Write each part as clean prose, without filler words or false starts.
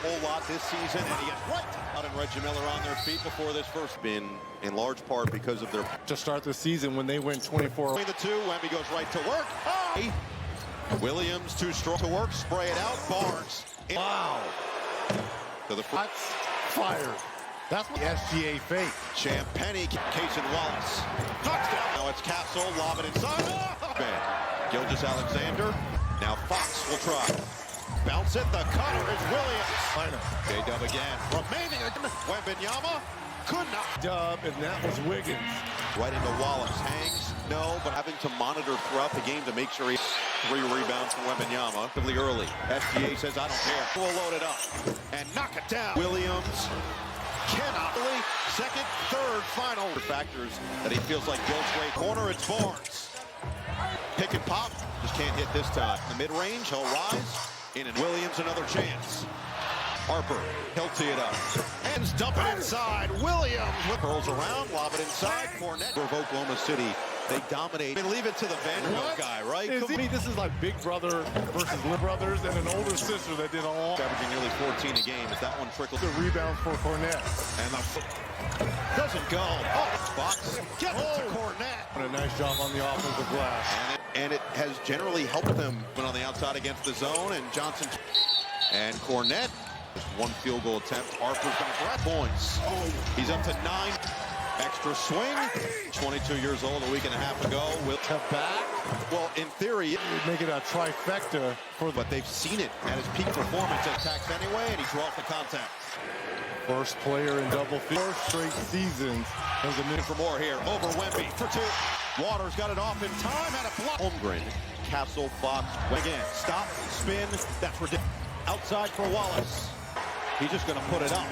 whole lot this season, and he is right. Out and Reggie Miller on their feet before this first. Been in large part because of their to start the season when they went 24. Between the two, Wemby goes right to work. Oh! Williams too strong to work. Spray it out. Barnes. Wow. To the That's fired. That's what the SGA fake. Champagny, Casey Wallace. Touchdown. Now it's Castle. Lob it inside. Oh! Gilgeous Alexander. Now Fox will try. Bounce it. The cutter is Williams. J-Dub again. Remaining. Wembanyama. Could not. Dub, and that was Wiggins. Right into Wallace. Hangs. No, but having to monitor throughout the game to make sure he 3 rebounds from Wembanyama. Relatively early. SGA says, I don't care. We'll load it up. And knock it down. Williams cannot. Second, third, final. Factors that he feels like Gil's way. Corner, it's Barnes. Pick and pop. Just can't hit this time. The mid-range, he'll rise. In and Williams, another chance. Harper, he'll tee it up. Ends dump it inside. Williams curls around, lob it inside. Cornette of Oklahoma City. They dominate. They leave it to the Vanderbilt guy, right? This is like Big Brother versus Little Brothers and an older sister that did all. Averaging nearly 14 a game. As that one trickles. The rebound for Cornette. And the doesn't go. Oh, Fox gets it to Cornette. And a nice job on the offensive glass. And it has generally helped them when on the outside against the zone. And Johnson and Cornette. Just one field goal attempt. Harper's going to grab points. He's up to 9. Extra swing. 22 years old a week and a half ago. Will to back. Well, in theory, make it a trifecta for. But they've seen it at his peak performance. Attacks anyway, and he draws the contact. First player in double field. 4 straight seasons. There's a minute for more here. Over Wemby for 2. Waters got it off in time. Had a block. Holmgren, Castle, Fox. Again, stop, spin. That's ridiculous. Outside for Wallace. He's just going to put it up.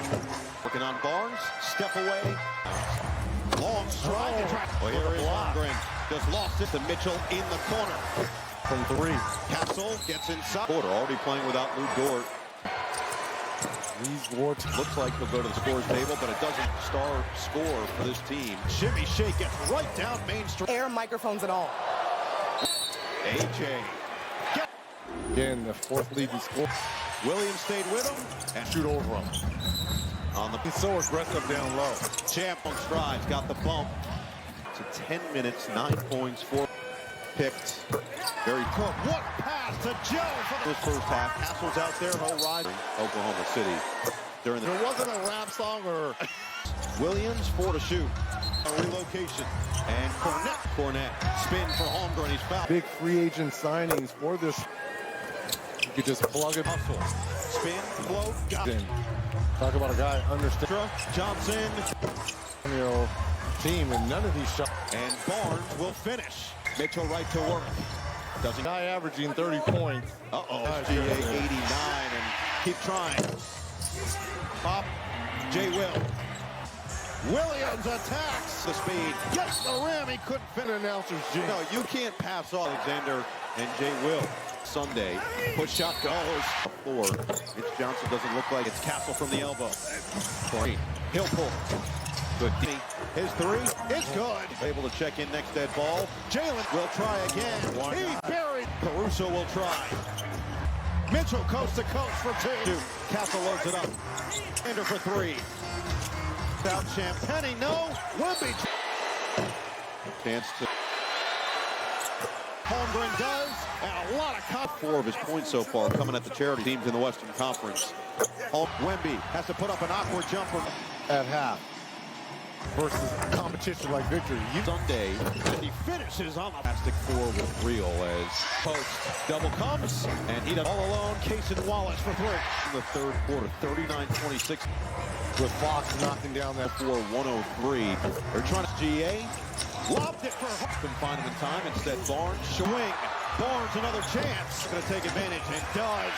Working on Barnes. Step away. Long stride. Oh, here is Holmgren. Just lost it to Mitchell in the corner. From 3. Castle gets inside. Porter already playing without Lou Dort. These wards looks like he'll go to the scores table, but it doesn't score for this team. Shimmy Shake gets right down Main Street. Air microphones at all. AJ. Again, the 4th leading scorer. Williams stayed with him and shoot over him. He's so aggressive down low. Champ on strides, got the bump. To 10 minutes, 9 points, 4 picked. Very quick. What pass to Joe for this first half. Castle's out there, no rise. Oklahoma City. During the there wasn't a rap song or Williams 4 to shoot. A relocation. And Cornette. Spin for Holmgren. He's fouled. Big free agent signings for this. You could just plug it. Hustle. Spin, float, got it. Talk about a guy understand. Johnson. Team and none of these shots. And Barnes will finish. Mitchell right to work. Doesn't guy averaging 30 points. SGA 89 and keep trying. Pop. J. Will. Williams attacks the speed. Gets the rim. He couldn't fit an announcer's G. No, you can't pass Alexander and J. Will. Sunday. Push shot goes. 4. It's Johnson doesn't look like it's Castle from the elbow. He'll pull. Good. His 3 is good. Able to check in next dead ball. Jalen will try again. He's buried. Caruso will try. Mitchell coast to coast for 2. Castle loads it up. Ender for 3. Down Champagny. No. Wemby. Chance to. Holmgren does. And a lot of 4 of his points so far coming at the charity teams in the Western Conference. Wemby has to put up an awkward jumper at half. Versus competition like victory. Sunday, and he finishes on the plastic 4 with real as post double comes, and he does all alone. Casey Wallace for 3 in the 3rd quarter, 39-26. With Fox knocking down that 4-103. They're trying to GA. Lobbed it for couldn't find him in time. Instead, Barnes swing. Barnes another chance. Going to take advantage and does.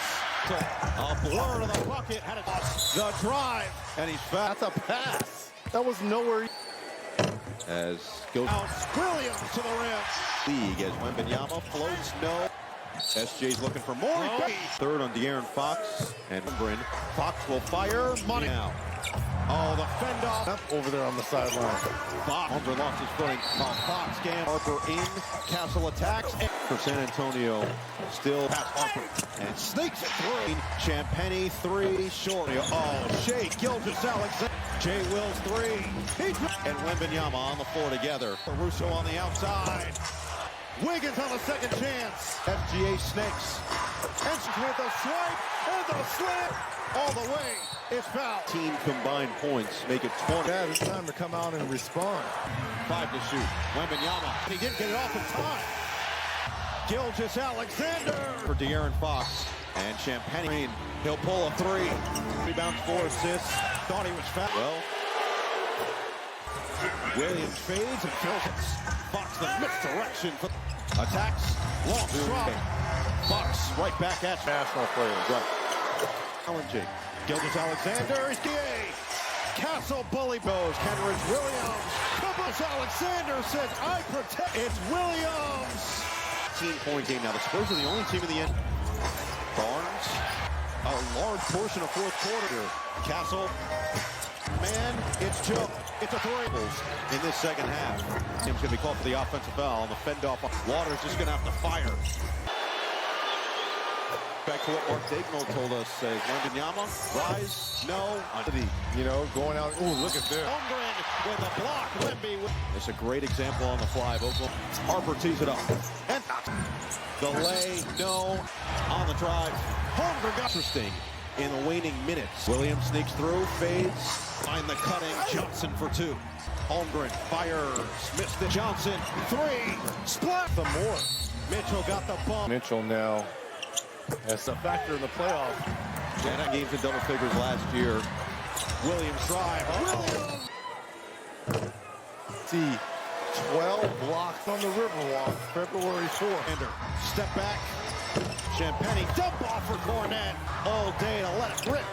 A blur to the bucket. Had it the drive, and he's fouled. That's a pass. That was nowhere. As goes out, Williams to the rim. League as Wembanyama floats, no. SJ's looking for more. 3rd on De'Aaron Fox and Holmgren. Fox will fire. Money now. Oh, the fend off. Over there on the sideline. Holmgren lost his footing. Fox, Gam, Harper in. Castle attacks. for San Antonio. Still pass Harper and sneaks it through. Champagny three short. Oh, Shea Gilgeous-Alexander. Jay Will's three. And Wembanyama on the floor together. Russo on the outside. Wiggins on the second chance. FGA Snakes. And with the swipe and the slip all the way. It's foul. Team combined points make it 20. Yeah, it's time to come out and respond. 5 to shoot. Wembanyama. He didn't get it off in time. Gilgeous-Alexander for De'Aaron Fox. And Champagny. He'll pull a three. Rebounds, 4 assists. Thought he was fouled. Well, Williams fades and fills it. Fox the misdirection for attacks. Long strike. Fox right back at National players. Right. Challenging. Gilgeous-Alexander is DA. Castle bully goes. Kenrich Williams. Gilgeous-Alexander says, I protect. It's Williams. 18-point game now. The Spurs are the only team in the end. Barnes. A large portion of fourth quarter. Castle. Man, it's Joe. It's a three. In this second half. Tim's going to be called for the offensive foul on the fend-off. Waters just going to have to fire. Back to what Mark Dagnall told us, says Wembanyama, rise, no. You know, going out. Oh, look at this. Holmgren with a block. Wemby. It's a great example on the fly. Harper tees it up. And the lay, no. On the drive. Holmgren got interesting in the waning minutes. Williams sneaks through, fades. Find the cutting. Johnson for 2. Holmgren fires. Missed it. Johnson, 3. Splat. The more. Mitchell got the bump. Mitchell now. That's a factor in the playoff. Janet games in double figures last year. Williams drive. Williams! See, 12 blocks on the Riverwalk, February 4th. Step back. Champagny dump off for Cornet. All day to let it rip.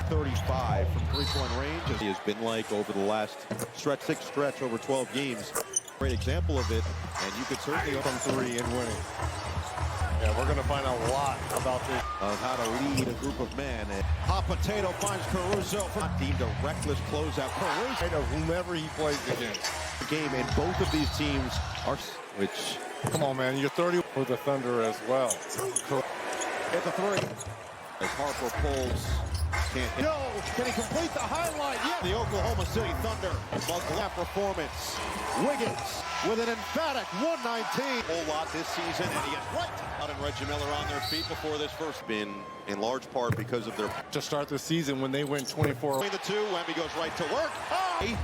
35 from three-point range. As he has been like over the last stretch over 12 games. Great example of it. And you could certainly From 3 and winning. Yeah, we're going to find out a lot about this. Of how to lead a group of men. Hot Potato finds Caruso. Not deemed a reckless closeout. Caruso. Whomever he plays against. Game, and both of these teams are, which. Come on, man. You're 30 for the Thunder as well. It's a 3. As Harper pulls. Can't hit. No! Can he complete the highlight? Yeah. The Oklahoma City Thunder. Lap performance. Wiggins with an emphatic 119. Whole lot this season, and he is right. Out and Reggie Miller on their feet before this first. Been in large part because of their. To start the season when they went 24. Between the two, Wemby goes right to work. Oh!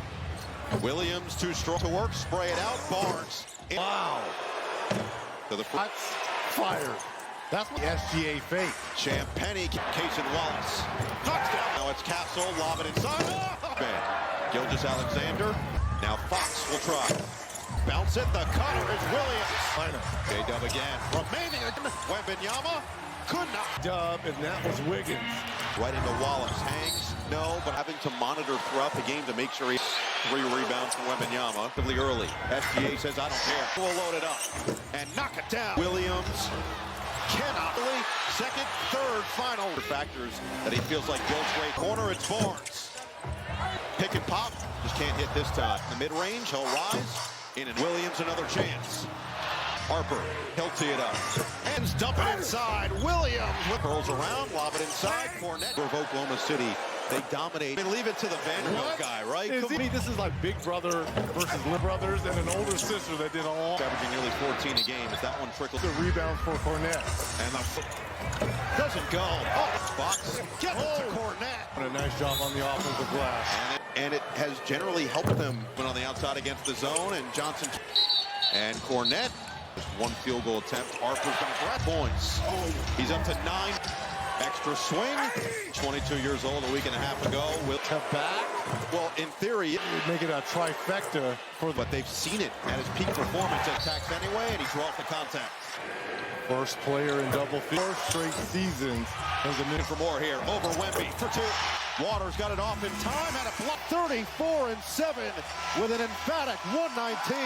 Williams too strong to work. Spray it out. Barnes. Wow. To the front. Fired. That's what the SGA fake. Champagny, Cason Wallace. Touchdown. Now it's Castle, lob it inside. Oh! Gilgeous-Alexander. Now Fox will try. Bounce it. The cutter is Williams. J-Dub again. Remaining again. Wembanyama. Could not. Dub, and that was Wiggins. Right into Wallace. Hangs. No, but having to monitor throughout the game to make sure he 3 rebounds from Wembanyama. Relatively early. SGA says, I don't care. We'll load it up. And knock it down. Williams. Cannot really. Second, third, final factors that he feels like Gil's great corner. It's Barnes. Pick and pop. Just can't hit this time. The mid-range, he'll rise. In and Williams, another chance. Harper, he'll tee it up. And dump it inside. Williams curls around, lob it inside. Cornet of Oklahoma City. They dominate. They leave it to the Vanderbilt guy, right? This is like big brother versus little brothers and an older sister that did all. Averaging nearly 14 a game. As that one trickles. The rebound for Cornet. And the doesn't go. Oh, Fox gets it to Cornet. And a nice job on the offensive glass. And it has generally helped them when on the outside against the zone. And Johnson and Cornet. Just 1 field goal attempt. Harper's going to grab points. He's up to 9. Extra swing. 22 years old a week and a half ago. Will to back. Well, in theory, it would make it a trifecta for but they've seen it at his peak performance at Tax anyway, and he draws the contact. First player in double figures. 4 straight seasons. There's a minute for more here. Over Wemby for 2. Waters got it off in time. Had a block. 34-7 with an emphatic 119.